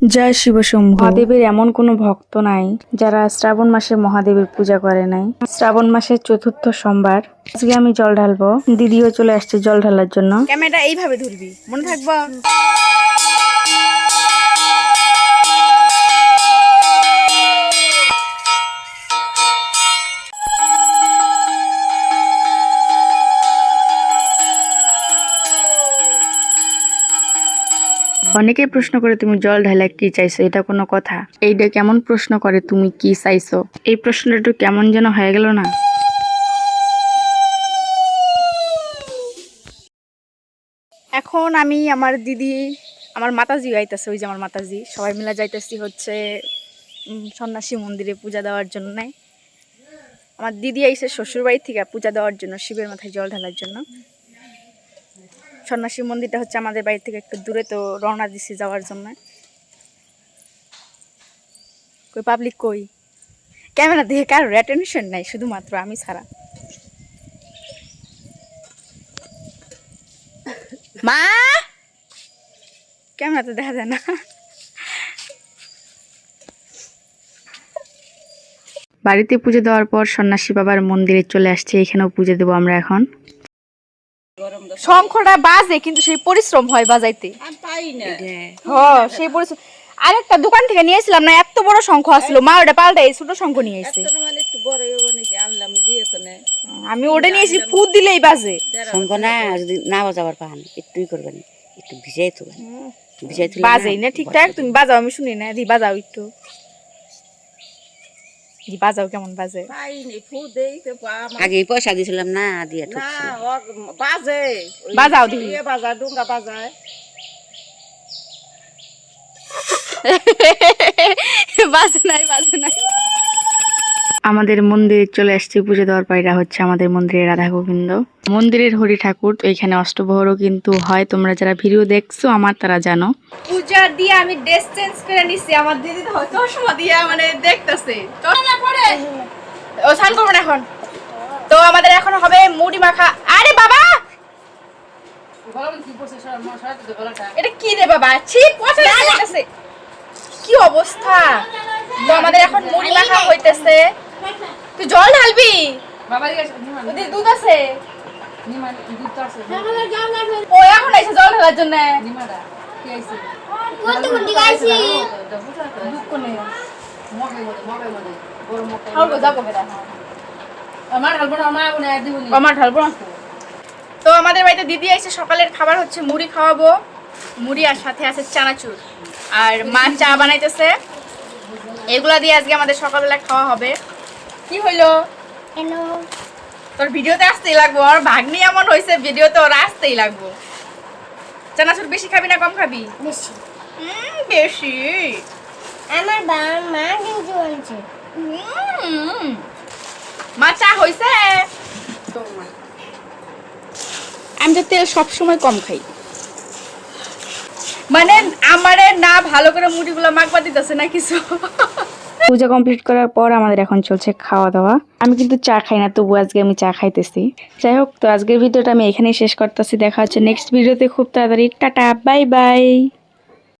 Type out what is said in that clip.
জয় শিব শম্ভু। মহাদেবের এমন কোনো ভক্ত নাই যারা শ্রাবণ মাসে মহাদেবের পূজা করে নাই। শ্রাবণ মাসের চতুর্থ সোমবার আজকে আমি জল ঢালবো। দিদিও চলে আসছে জল ঢালার জন্য। ক্যামেরাটা এইভাবে ধরবি, মনে থাকবা। অনেকেই প্রশ্ন করে তুমি জল ঢালা কি চাইছো, এটা কোনো কথা? এইটা কেমন প্রশ্ন করে তুমি কি চাইছো? এই প্রশ্নটা একটু কেমন যেন হয়ে গেল না? এখন আমি আমার দিদি, আমার মাতাজি আইতেছে, ওই যে আমার মাতাজি, সবাই মিলে যাইতেছি হচ্ছে সন্ন্যাসী মন্দিরে পূজা দেওয়ার জন্য। আমার দিদি আইসে শ্বশুরবাড়ি থেকে পূজা দেওয়ার জন্য, শিবের মাথায় জল ঢালার জন্য। সন্ন্যাসী মন্দিরটা হচ্ছে আমাদের বাড়ি থেকে একটু দূরে, তো রওনা দিছি যাওয়ার জন্য। কই পাবলিক কই? ক্যামেরা দেখে কারোর অ্যাটেনশন নাই, শুধুমাত্র আমি ছাড়া। মা, ক্যামেরা তো দেখা যায় না। বাড়িতে পুজো দেওয়ার পর সন্ন্যাসী বাবার মন্দিরে চলে আসছে, এখানেও পুজো দেবো আমরা এখন। শঙ্খটা বাজে কিন্তু সেই পরিশ্রম হয় বাজাইতে, সেই পরিশ্রম। আরেকটা দোকান থেকে নিয়েছিলাম না, এত বড় শঙ্খ আসলো, মা ওটা পাল্টাই ছোট শঙ্খ নিয়ে এসেছে। আমি ওটা নিয়েছি, ফুট দিলেই বাজে। শঙ্খ না যদি না বাজাবার পান একটুই করবেন, একটু ভিজাই তুলেন, ভিজাই তুলে বাজেই না ঠিকঠাক। তুমি বাজাও, আমি শুনি না। দি বাজাও একটু, দি বাজাও কেমন বাজে। আগে পয়সা দিয়েছিলাম না, দিয়ে বাজাও দি। বাজে নাই, বাজে নাই। আমাদের মন্দিরে চলে আসছে পুজো দেওয়ার পর। এটা হচ্ছে আমাদের মন্দিরের রাধা গোবিন্দ, মন্দিরের হরি ঠাকুর। এখানে অষ্টপ্রহরও কিন্তু হয়, তোমরা যারা ভিডিও দেখছো আমার তারা জানো। পূজা দিয়ে আমি ড্রেস চেঞ্জ করে নিছি। আমার দিদি তো চশমা দিয়ে মানে দেখতেছে, চশমা পরে ও স্নান করবো না এখন। তো আমাদের এখন হবে মুড়ি মাখা। আরে বাবা, এটা কি রে বাবা? ছি, পচা লাগতেছে, কি অবস্থা। তো আমাদের এখন মুড়ি মাখা হইতেছে। তুই জল ঢালবি? ওদের দুধ আছে, ও এখন আইছে জল ঢালার জন্য। তো আমাদের বাড়িতে দিদি আইছে, সকালের খাবার হচ্ছে মুড়ি খাওয়াবো। মুড়ি আর সাথে আছে চানাচুর, আর মা চা বানাইতেছে। এগুলা দিয়ে আজকে আমাদের সকালবেলা খাওয়া হবে। কি হইলো? তোর ভিডিওতে আসতেই লাগবো, আর ভাগ্নি এমন হয়েছে ভিডিওতে ওর আসতেই লাগবো। চানাচুর বেশি খাবি না কম খাবি? বেশি। বেশি। আমার মা কিন্তু বলছে মা চা হইছে। আমি তো তেল সবসময় কম খাই, মানে আমারে না ভালো করে মুড়িগুলো মাখবা দিতেছে না কিছু। পূজা কমপ্লিট করার পর আমাদের এখন চলছে খাওয়া দাওয়া। আমি কিন্তু চা খাই না, তবু আজকে আমি চা খাইতেছি। যাই হোক, তো আজকের ভিডিওটা আমি এখানেই শেষ করতেছি। দেখা হচ্ছে নেক্সট ভিডিওতে খুব তাড়াতাড়ি। Tata, bye bye.